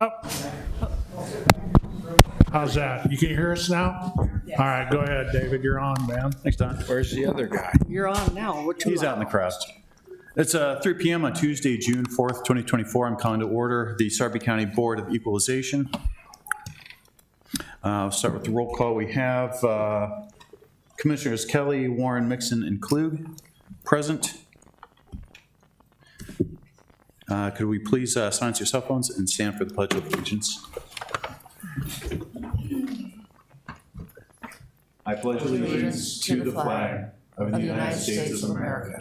Oh. How's that? You can hear us now? All right, go ahead, David. You're on, man. Thanks, Don. Where's the other guy? You're on now. We're too He's out in the crowd. It's 3 p.m. on Tuesday, June 4th, 2024. I'm calling to order the Sarpy County Board of Equalization. I'll start with the roll call. We have Commissioners Kelly, Warren, Mixon, and Klug present. Could we please silence your cell phones and stand for the Pledge of Allegiance? I pledge allegiance to the flag of the United States of America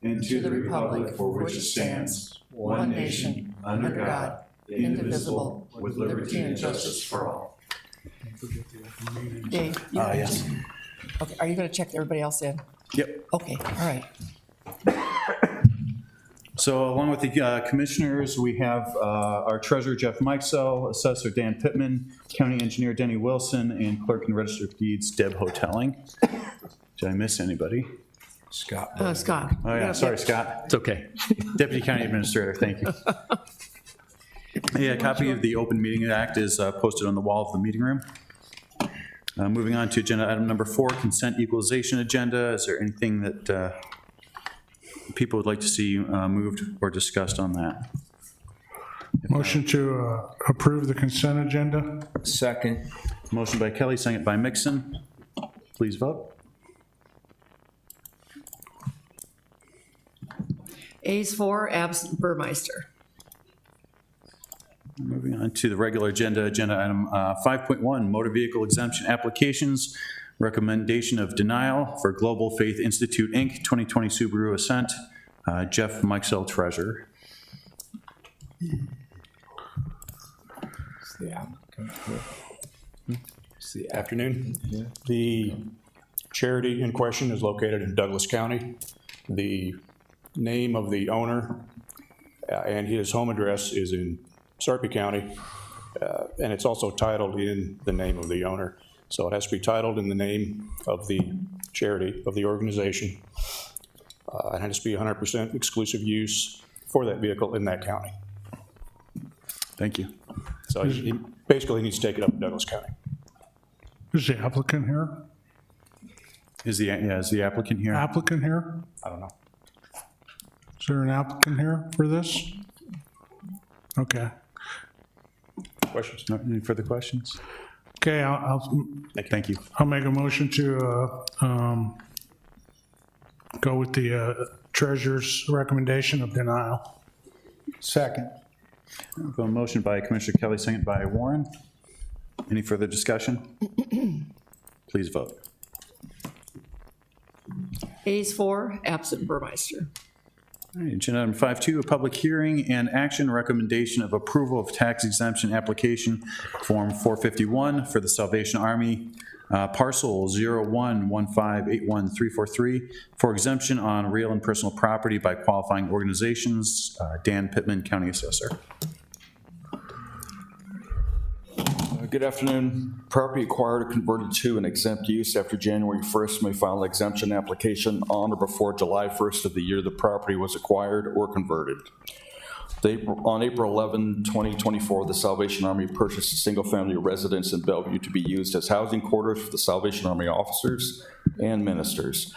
and to the republic for which it stands, one nation, under God, indivisible, with liberty and justice for all. Dave, Yes. okay, are you going to check everybody else in? Yep. Okay, all right. So along with the commissioners, we have our treasurer, Jeff Mikesell, assessor Dan Pittman, county engineer Denny Wilson, and clerk and register of deeds Deb Hotelling. Did I miss anybody? Scott. Scott. Oh, yeah, sorry, Scott. It's okay. Deputy County Administrator, thank you. Yeah, a copy of the Open Meeting Act is posted on the wall of the meeting room. Moving on to agenda item number 4, consent equalization agenda. Is there anything that people would like to see moved or discussed on that? Motion to approve the consent agenda. Second. Motion by Kelly, second by Mixon. Please vote. A's 4, absent Burmeister. Moving on to the regular agenda, agenda item 5.1, motor vehicle exemption applications, recommendation of denial for Global Faith Institute, Inc., 2020 Subaru Ascent. Jeff Mikesell, treasurer. Afternoon. The charity in question is located in Douglas County. The name of the owner and his home address is in Sarpy County, and it's also titled in the name of the owner. So it has to be titled in the name of the charity, of the organization. It has to be 100% exclusive use for that vehicle in that county. Thank you. So he basically needs to take it up in Douglas County. Is the applicant here? Is the applicant here? Applicant here? I don't know. Is there an applicant here for this? Okay. Questions? No, any further questions? Okay, I'll Thank you. make a motion to go with the treasurer's recommendation of denial. Second. A motion by Commissioner Kelly, second by Warren. Any further discussion? Please vote. A's 4, absent Burmeister. All right, agenda item 5.2, a public hearing and action recommendation of approval of tax exemption application form 451 for the Salvation Army parcel 01158133 for exemption on real and personal property by qualifying organizations. Dan Pittman, County Assessor. Good afternoon. Property acquired or converted to an exempt use after January 1st may file an exemption application on or before July 1st of the year the property was acquired or converted. On April 11, 2024, the Salvation Army purchased a single-family residence in Bellevue to be used as housing quarters for the Salvation Army officers and ministers.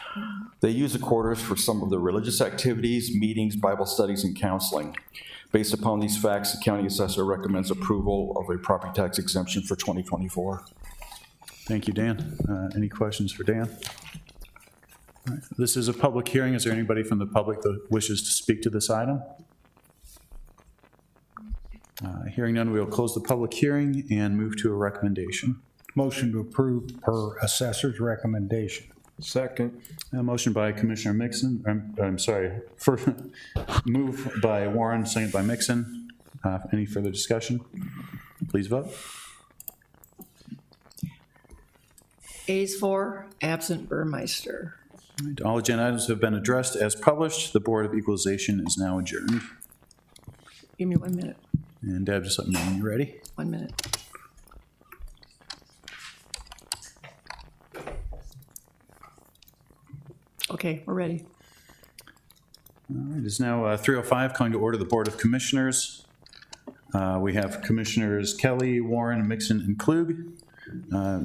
They use the quarters for some of their religious activities, meetings, Bible studies, and counseling. Based upon these facts, the county assessor recommends approval of a property tax exemption for 2024. Thank you, Dan. Any questions for Dan? All right, this is a public hearing. Is there anybody from the public that wishes to speak to this item? Hearing none, we will close the public hearing and move to a recommendation. Motion to approve per assessor's recommendation. Second. A motion by Commissioner Mixon, I'm sorry, first move by Warren, second by Mixon. Any further discussion? Please vote. A's 4, absent Burmeister. All right, all agenda items have been addressed as published. The Board of Equalization is now adjourned. Give me 1 minute. And Deb, just let me know when you're ready. 1 minute. Okay, we're ready. All right, it is now 3:05, calling to order the Board of Commissioners. We have Commissioners Kelly, Warren, Mixon, and Klug.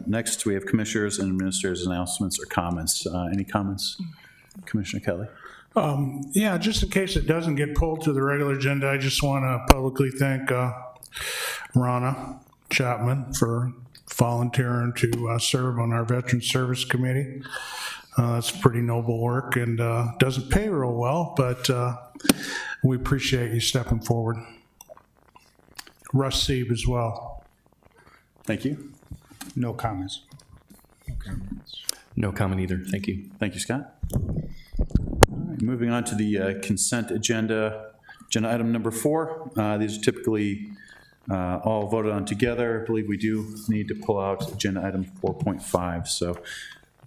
Next, we have Commissioners and Administrators' announcements or comments. Any comments, Commissioner Kelly? Yeah, just in case it doesn't get pulled to the regular agenda, I just want to publicly thank Rana Chapman for volunteering to serve on our Veteran Service Committee. That's pretty noble work and doesn't pay real well, but we appreciate you stepping forward. Russ Sieb as well. Thank you. No comments. No comment either. Thank you. Thank you, Scott. All right, moving on to the consent agenda. Agenda item number 4. These are typically all voted on together. I believe we do need to pull out agenda item 4.5. So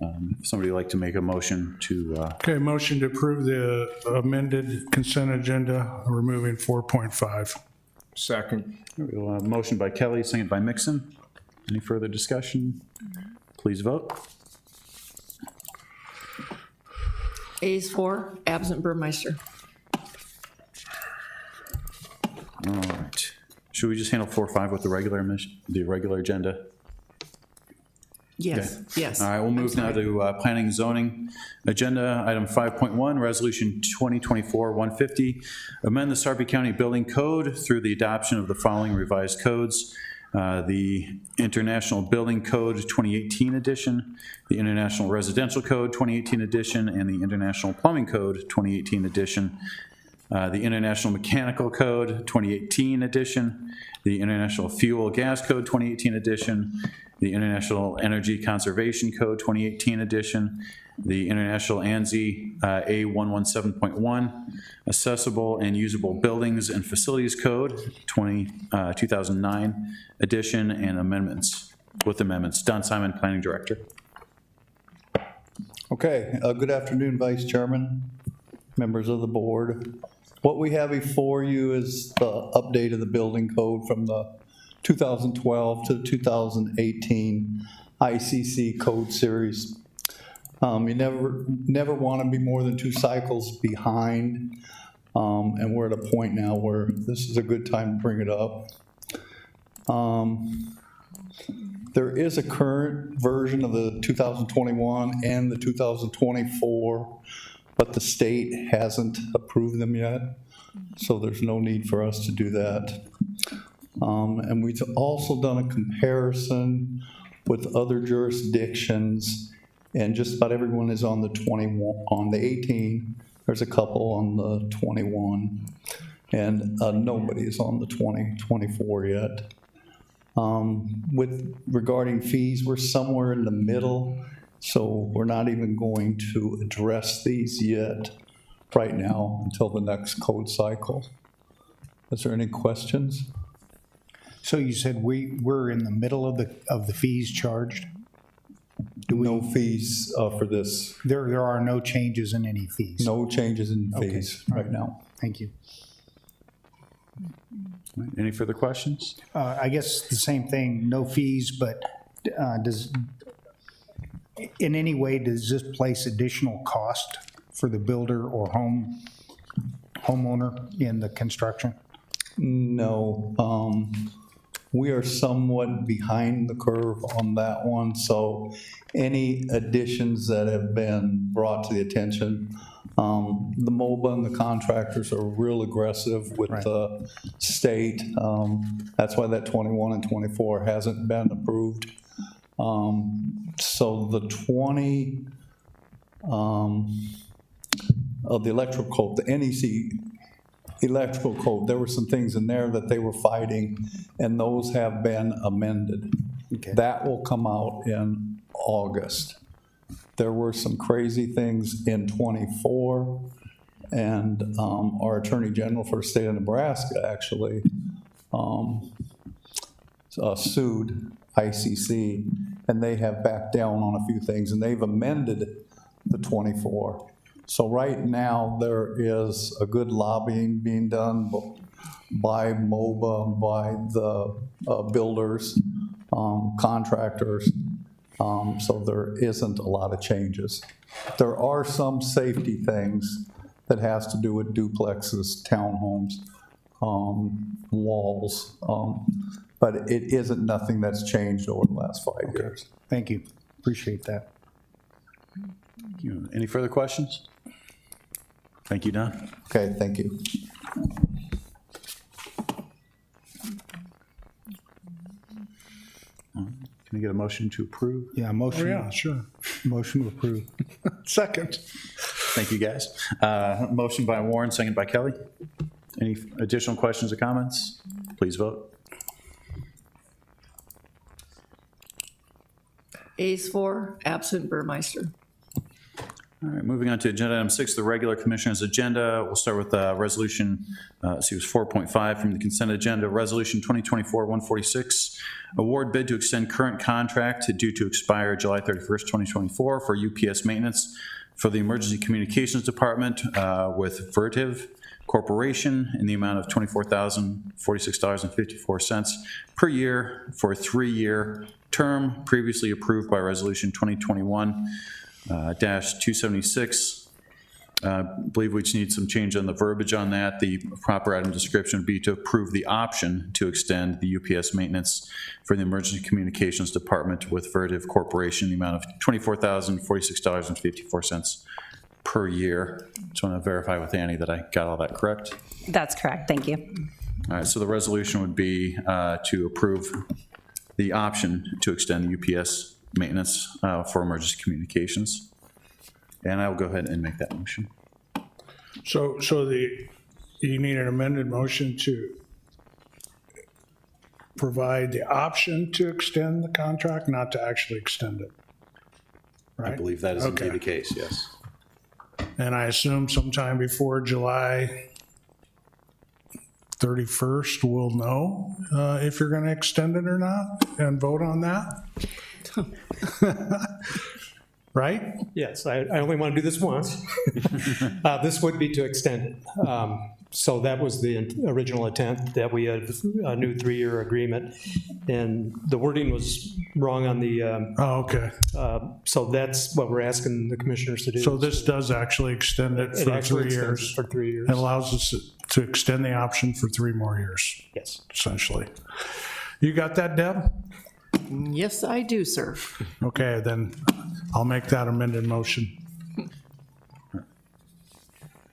if somebody would like to make a motion to, Okay, motion to approve the amended consent agenda, removing 4.5. Second. we'll have a motion by Kelly, second by Mixon. Any further discussion? Please vote. Ayes 4, absent Burmeister. All right. Should we just handle 4.5 with the regular agenda? Yes, yes. All right, we'll move now to planning and zoning. Agenda item 5.1, resolution 2024-150, amend the Sarpy County Building Code through the adoption of the following revised codes. The International Building Code 2018 edition, the International Residential Code 2018 edition, and the International Plumbing Code 2018 edition. The International Mechanical Code 2018 edition, the International Fuel Gas Code 2018 edition, the International Energy Conservation Code 2018 edition, the International ANSI A117.1, Accessible and Usable Buildings and Facilities Code 2009 edition, and amendments, with amendments. Don Simon, Planning Director. Okay, good afternoon, Vice Chairman, members of the board. What we have before you is the update of the building code from the 2012 to 2018 ICC code series. You never want to be more than 2 cycles behind, and we're at a point now where this is a good time to bring it up. There is a current version of the 2021 and the 2024, but the state hasn't approved them yet, so there's no need for us to do that. And we've also done a comparison with other jurisdictions, and just about everyone is on the 21, on the 18. There's a couple on the 21, and nobody is on the 2024 yet. With regarding fees, we're somewhere in the middle, so we're not even going to address these yet right now until the next code cycle. Is there any questions? So you said we're in the middle of the fees charged? No fees for this. There are no changes in any fees? No changes in Okay. fees right now. Thank you. Any further questions? I guess the same thing, no fees, but in any way, does this place additional cost for the builder or homeowner in the construction? No, we are somewhat behind the curve on that one, so any additions that have been brought to the attention, the MOBA and the contractors are real aggressive with Right. the state. That's why that 21 and 24 hasn't been approved. So the 20 of the electrical code, the NEC electrical code, there were some things in there that they were fighting, and those have been amended. Okay. That will come out in August. There were some crazy things in 24, and our Attorney General for the state of Nebraska actually sued ICC, and they have backed down on a few things, and they've amended the 24. So right now, there is a good lobbying being done by MOBA, by the builders, contractors, so there isn't a lot of changes. There are some safety things that has to do with duplexes, townhomes, walls. But it isn't nothing that's changed over the last 5 years. Thank you. Appreciate that. Any further questions? Thank you, Don. Okay, thank you. Can I get a motion to approve? Yeah, Oh, motion, yeah, sure. motion to approve. Second. Thank you, guys. Motion by Warren, second by Kelly. Any additional questions or comments? Please vote. Ayes 4, absent Burmeister. All right, moving on to agenda item 6, the regular commissioners' agenda. We'll start with resolution, it was 4.5 from the consent agenda, resolution 2024-146, award bid to extend current contract due to expire July 31st, 2024 for UPS maintenance for the Emergency Communications Department with Vertiv Corporation in the amount of $24,046.54 per year for a 3-year term, previously approved by resolution 2021-276. Believe we just need some change on the verbiage on that. The proper item description would be to approve the option to extend the UPS maintenance for the Emergency Communications Department with Vertiv Corporation in the amount of $24,046.54 per year. Just want to verify with Annie that I got all that correct. That's correct, thank you. All right, so the resolution would be to approve the option to extend the UPS maintenance for emergency communications. And I will go ahead and make that motion. So you need an amended motion to provide the option to extend the contract, not to actually extend it, I right? believe that is indeed Okay. the case, yes. And I assume sometime before July 31st, we'll know if you're going to extend it or not and vote on that? Right? Yes, I only want to do this once. This would be to extend it. So that was the original intent, that we had a new 3-year agreement. And the wording was wrong on the, Oh, okay. so that's what we're asking the commissioners to do. So this does actually extend it It for actually 3 extends years. For 3 years. It allows us to extend the option for 3 more years, Yes. essentially. You got that, Deb? Yes, I do, sir. Okay, then I'll make that amended motion.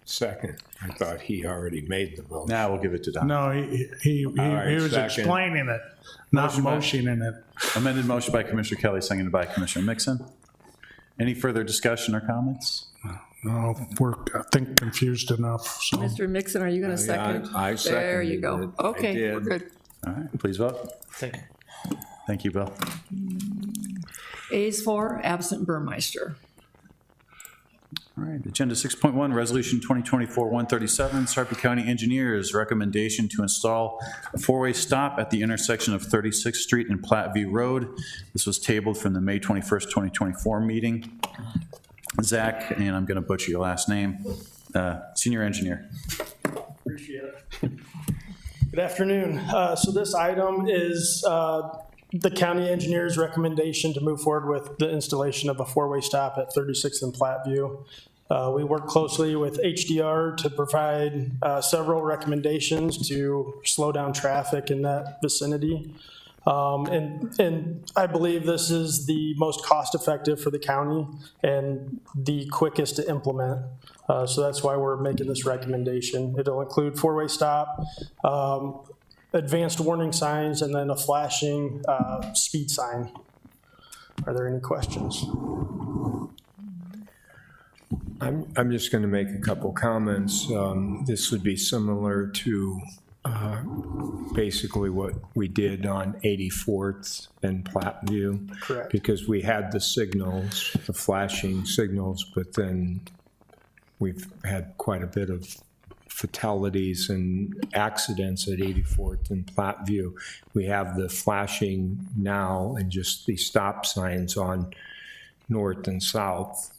Second. I thought he already made the motion. Now we'll give it to Don. No, he right, was second. explaining it, not Motion by- motioning it. Amended motion by Commissioner Kelly, seconded by Commissioner Mixon. Any further discussion or comments? No, we're, I think, confused enough, so. Mr. Mixon, are you going to second? I There you seconded go. it. I Okay, we're did. good. All right, please vote. Thank you. Thank you, Bill. Ayes 4, absent Burmeister. All right, agenda 6.1, resolution 2024-137, Sarpy County Engineers recommendation to install a 4-way stop at the intersection of 36th Street and Platteview Road. This was tabled from the May 21st, 2024 meeting. Zach, and I'm going to butcher your last name, senior engineer. Appreciate it. Good afternoon. So this item is the county engineer's recommendation to move forward with the installation of a 4-way stop at 36th and Platteview. We work closely with HDR to provide several recommendations to slow down traffic in that vicinity. And I believe this is the most cost-effective for the county and the quickest to implement. So that's why we're making this recommendation. It'll include 4-way stop, advanced warning signs, and then a flashing speed sign. Are there any questions? I'm just going to make a couple comments. This would be similar to basically what we did on 84th and Platteview. Correct. Because we had the signals, the flashing signals, but then we've had quite a bit of fatalities and accidents at 84th and Platteview. We have the flashing now and just the stop signs on north and south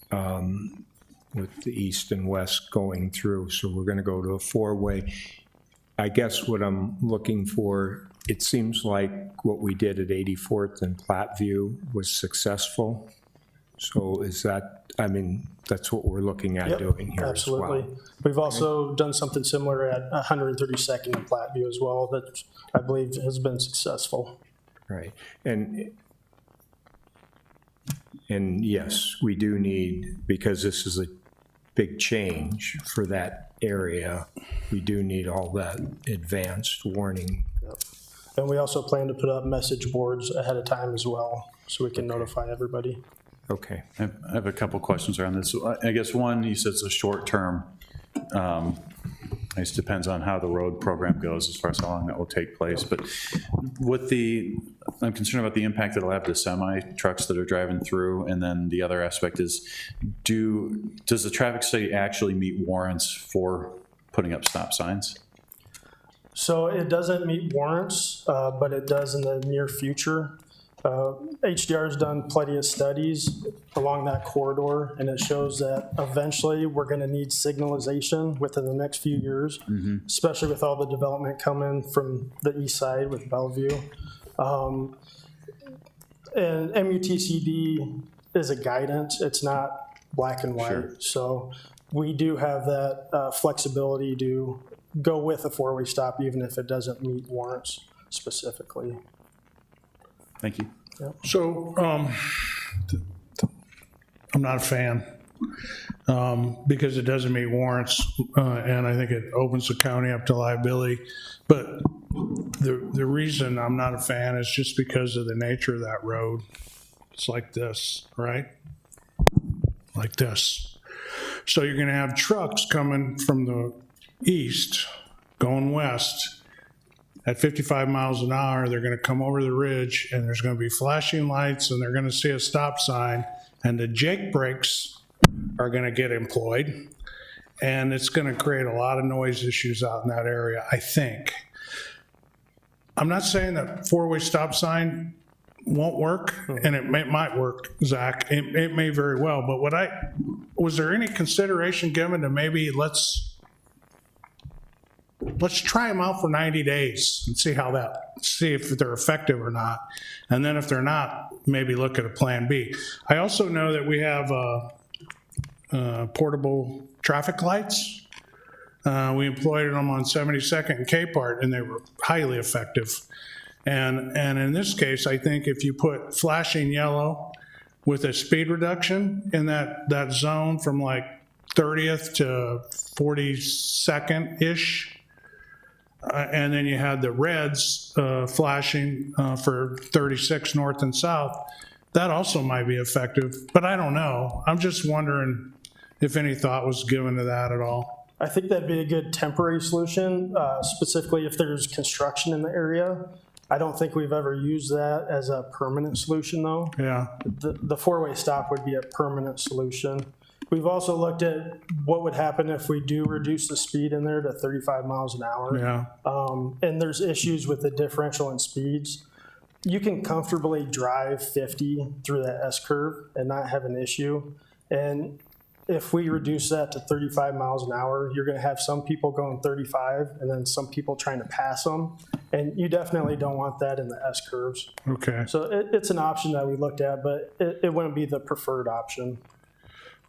with the east and west going through. So we're going to go to a 4-way. I guess what I'm looking for, it seems like what we did at 84th and Platteview was successful. So is that, I mean, that's what we're looking at Yep, doing here as well. absolutely. We've also done something similar at 132nd and Platteview as well that I believe has been successful. Right, and yes, we do need, because this is a big change for that area, we do need all that advanced warning. And we also plan to put up message boards ahead of time as well, so we can notify everybody. Okay, I have a couple questions around this. I guess one, you said it's a short term. I guess it depends on how the road program goes as far as how long that will take place. But with I'm concerned about the impact that it'll have to semi trucks that are driving through. And then the other aspect is, does the traffic study actually meet warrants for putting up stop signs? So it doesn't meet warrants, but it does in the near future. HDR has done plenty of studies along that corridor, and it shows that eventually we're going to need signalization within the next few years, especially with all the development coming from the east side with Bellevue. And MUTCD is a guidance. It's not black and white. Sure. So we do have that flexibility to go with a four-way stop even if it doesn't meet warrants specifically. Thank you. So, I'm not a fan, because it doesn't meet warrants, and I think it opens the county up to liability. But the reason I'm not a fan is just because of the nature of that road. It's like this, right? Like this. So you're gonna have trucks coming from the east, going west, at 55 miles an hour. They're going to come over the ridge, and there's going to be flashing lights, and they're going to see a stop sign, and the Jake brakes are going to get employed, and it's going to create a lot of noise issues out in that area, I think. I'm not saying that four-way stop sign won't work, and it might work, Zach. It may very well, but was there any consideration given to maybe let's try them out for 90 days and see if they're effective or not. And then if they're not, maybe look at a plan B. I also know that we have portable traffic lights. We employed them on 72nd and Capehart, and they were highly effective. And in this case, I think if you put flashing yellow with a speed reduction in that zone from like 30th to 42nd-ish, and then you had the reds flashing for 36 north and south, that also might be effective, but I don't know. I'm just wondering if any thought was given to that at all. I think that'd be a good temporary solution, specifically if there's construction in the area. I don't think we've ever used that as a permanent solution, though. Yeah. The four-way stop would be a permanent solution. We've also looked at what would happen if we do reduce the speed in there to 35 miles an hour. Yeah. And there's issues with the differential in speeds. You can comfortably drive 50 through that S-curve and not have an issue. And if we reduce that to 35 miles an hour, you're going to have some people going 35 and then some people trying to pass them. And you definitely don't want that in the S-curves. Okay. So it's an option that we looked at, but it wouldn't be the preferred option.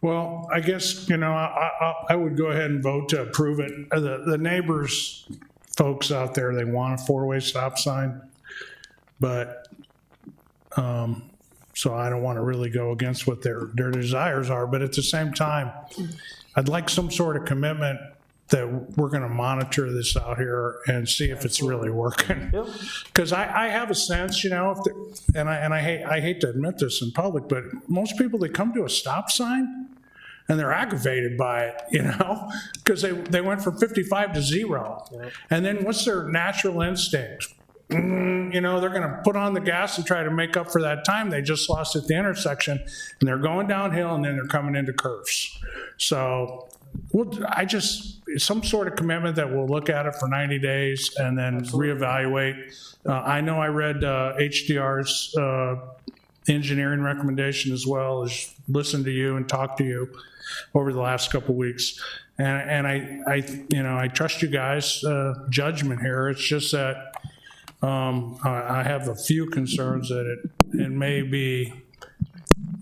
Well, I guess, I would go ahead and vote to approve it. The neighbors, folks out there, they want a four-way stop sign, but, so I don't want to really go against what their desires are, but at the same time, I'd like some sort of commitment that we're going to monitor this out here and see if it's really working. Yep. Because I have a sense, and I hate to admit this in public, but most people that come to a stop sign and they're aggravated by it, because they went from 55 to 0. Yep. And then what's their natural instinct? They're going to put on the gas and try to make up for that time they just lost at the intersection, and they're going downhill, and then they're coming into curves. So some sort of commitment that we'll look at it for 90 days and then reevaluate. I know I read HDR's engineering recommendation as well as listened to you and talked to you over the last couple of weeks. And I trust you guys' judgment here. It's just that I have a few concerns that it may be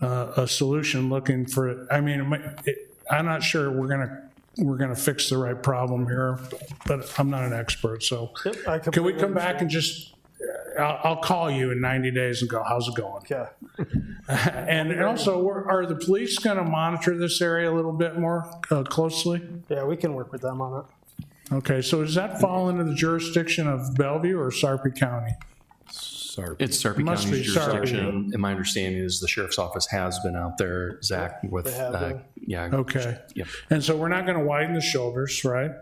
a solution looking for, I mean, I'm not sure we're gonna fix the right problem here, but I'm not an expert, so. Yep, I Can we completely come back and just, I'll call you in 90 days and go, how's it going? Yeah. And also, are the police gonna monitor this area a little bit more closely? Yeah, we can work with them on it. Okay, so does that fall into the jurisdiction of Bellevue or Sarpy County? It's Sarpy Must County's be Sarpy. jurisdiction, and my understanding is the sheriff's office has been out there, Zach, with, They have been. yeah. Okay. Yep. And so we're not gonna widen the shoulders, right?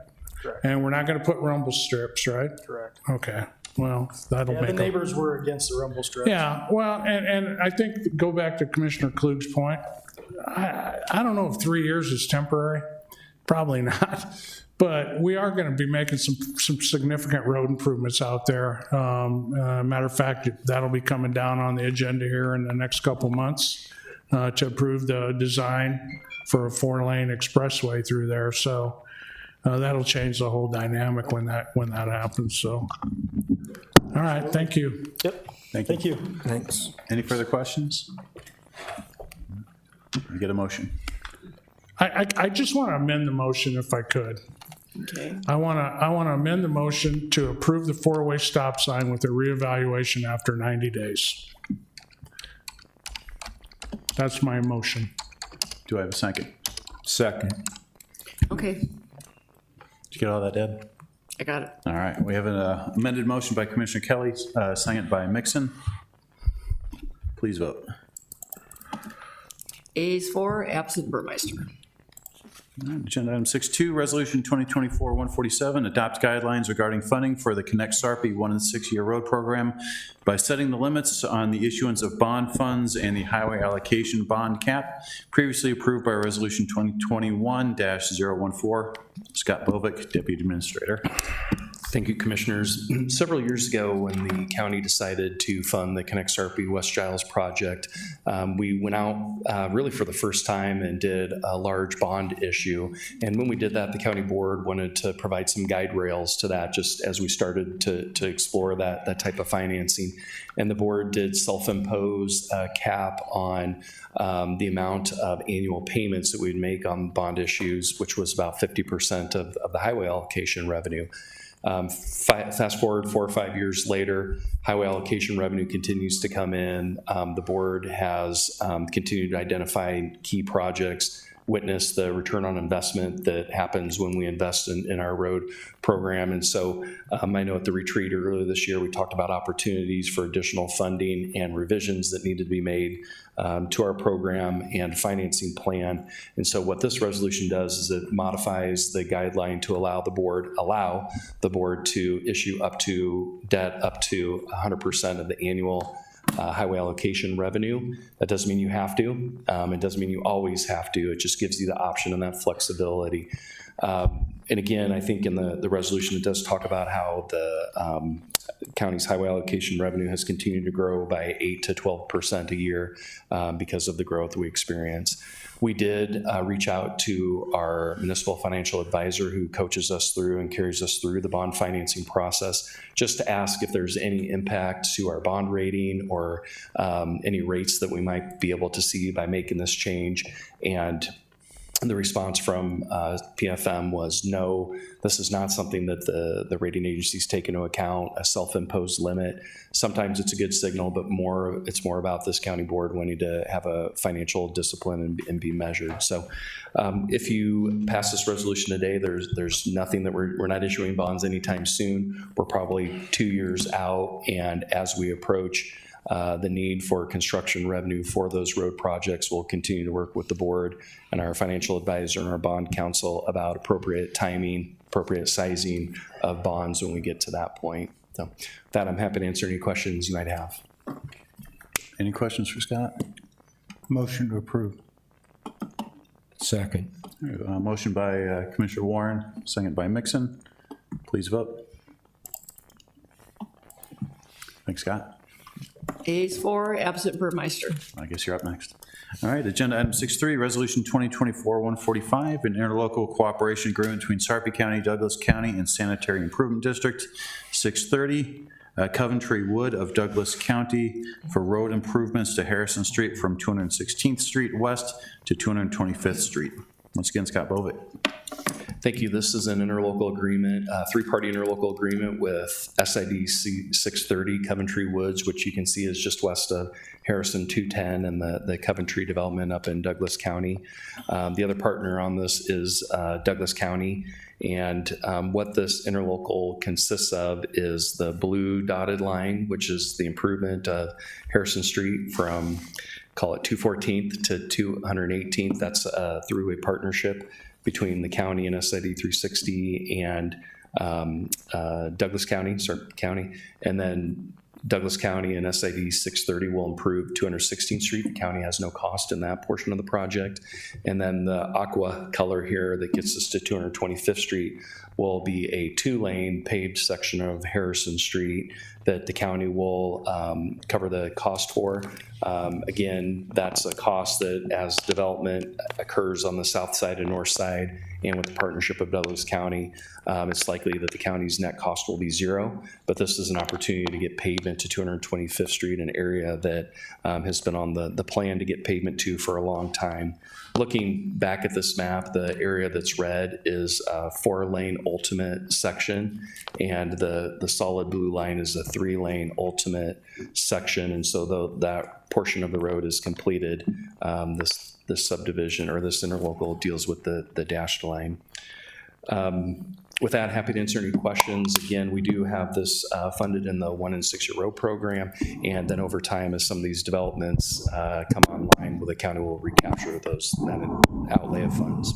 Correct. And we're not gonna put rumble strips, right? Correct. Okay, well, that'll Yeah, the make a neighbors were against the rumble strips. Yeah, well, and I think, go back to Commissioner Klug's point, I don't know if 3 years is temporary, probably not, but we are gonna be making some significant road improvements out there. Matter of fact, that'll be coming down on the agenda here in the next couple months to approve the design for a 4-lane expressway through there, so that'll change the whole dynamic when that happens, so. All right, thank you. Yep. Thank you. Thanks. Any further questions? We get a motion. I just want to amend the motion if I could. Okay. I want to amend the motion to approve the 4-way stop sign with a reevaluation after 90 days. That's my motion. Do I have a second? Second. Okay, Did you get all that, Deb? I got it. All right, we have an amended motion by Commissioner Kelly, second by Mixon. Please vote. Ayes 4, absent Burmeister. All right, agenda item 6.2, Resolution 2024-147, adopt guidelines regarding funding for the Connect Sarpy 1 and 6-year road program by setting the limits on the issuance of bond funds and the highway allocation bond cap, previously approved by Resolution 2021-014. Scott Bovick, Deputy Administrator. Thank you, Commissioners. Several years ago, when the county decided to fund the Connect Sarpy West Giles project, we went out really for the first time and did a large bond issue. And when we did that, the county board wanted to provide some guide rails to that, just as we started to explore that type of financing. And the board did self-impose a cap on the amount of annual payments that we'd make on bond issues, which was about 50% of the highway allocation revenue. Fast forward 4 or 5 years later, highway allocation revenue continues to come in. The board has continued to identify key projects, witness the return on investment that happens when we invest in our road program. And so I know at the retreat earlier this year, we talked about opportunities for additional funding and revisions that needed to be made to our program and financing plan. And so what this resolution does is it modifies the guideline to allow the board to issue debt up to 100% of the annual highway allocation revenue. That doesn't mean you have to. It doesn't mean you always have to. It just gives you the option and that flexibility. And again, I think in the resolution, it does talk about how the county's highway allocation revenue has continued to grow by 8 to 12% a year because of the growth we experience. We did reach out to our municipal financial advisor who coaches us through and carries us through the bond financing process, just to ask if there's any impact to our bond rating or any rates that we might be able to see by making this change. And the response from PFM was no, this is not something that the rating agencies take into account, a self-imposed limit. Sometimes it's a good signal, but it's more about this county board wanting to have a financial discipline and be measured. So if you pass this resolution today, there's nothing that we're not issuing bonds anytime soon. We're probably 2 years out, and as we approach the need for construction revenue for those road projects, we'll continue to work with the board and our financial advisor and our bond counsel about appropriate timing, appropriate sizing of bonds when we get to that point. So with that, I'm happy to answer any questions you might have. Any questions for Scott? Motion to approve. Second. Motion by Commissioner Warren, second by Mixon. Please vote. Thanks, Scott. Ayes 4, absent Burmeister. I guess you're up next. All right, agenda item 6.3, Resolution 2024-145, an interlocal cooperation agreement between Sarpy County, Douglas County, and Sanitary Improvement District. 6.30, Coventry Wood of Douglas County for road improvements to Harrison Street from 216th Street West to 225th Street. Once again, Scott Bovick. Thank you. This is an interlocal agreement, three-party interlocal agreement with SID 630 Coventry Woods, which you can see is just west of Harrison 210 and the Coventry development up in Douglas County. The other partner on this is Douglas County. And what this interlocal consists of is the blue dotted line, which is the improvement of Harrison Street from, call it 214th to 218th. That's a throughway partnership between the county and SID 360 and Douglas County, and then Douglas County and SID 630 will improve 216th Street. The county has no cost in that portion of the project. And then the aqua color here that gets us to 225th Street will be a 2-lane paved section of Harrison Street that the county will cover the cost for. Again, that's a cost that as development occurs on the south side and north side, and with the partnership of Douglas County, it's likely that the county's net cost will be zero, but this is an opportunity to get pavement to 225th Street, an area that has been on the plan to get pavement to for a long time. Looking back at this map, the area that's red is a 4-lane ultimate section, and the solid blue line is a 3-lane ultimate section, and so that portion of the road is completed. This subdivision or this interlocal deals with the dashed line. With that, happy to answer any questions. Again, we do have this funded in the 1 and 6 year road program, and then over time, as some of these developments come online, the county will recapture that outlay of funds.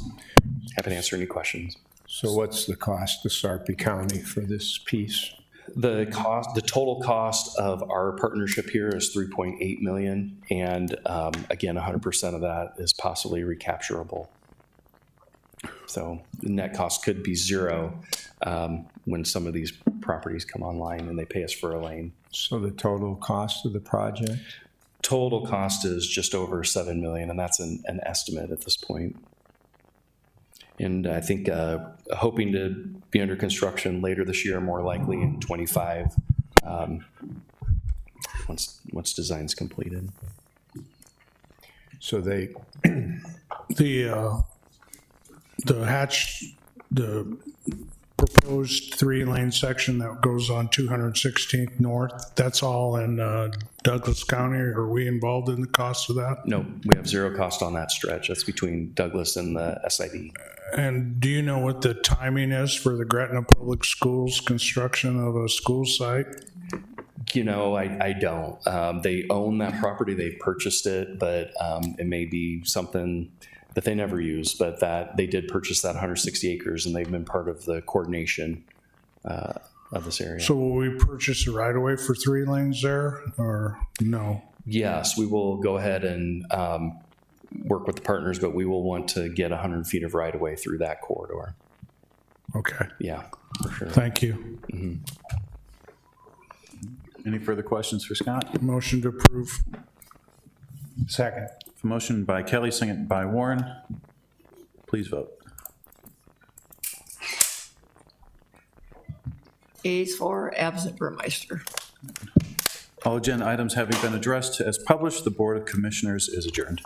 Happy to answer any questions. So what's the cost to Sarpy County for this piece? The total cost of our partnership here is $3.8 million, and again, 100% of that is possibly recapturable. So the net cost could be zero when some of these properties come online and they pay us for a lane. So the total cost of the project? Total cost is just over $7 million, and that's an estimate at this point. And I think hoping to be under construction later this year, more likely in 25, once design's completed. So they, the proposed 3-lane section that goes on 216th North, that's all in Douglas County. Are we involved in the cost of that? No, we have zero cost on that stretch. That's between Douglas and the SID. And do you know what the timing is for the Gretna Public Schools construction of a school site? You know, I don't. They own that property. They purchased it, but it may be something that they never use, but that they did purchase that 160 acres, and they've been part of the coordination of this area. So will we purchase a right-of-way for 3 lanes there, or no? Yes, we will go ahead and work with the partners, but we will want to get 100 feet of right-of-way through that corridor. Okay, Yeah, for sure. thank you. Any further questions for Scott? Motion to approve. Second. Motion by Kelly, second by Warren. Please vote. Ayes 4, absent Burmeister. All agenda items having been addressed as published, the Board of Commissioners is adjourned.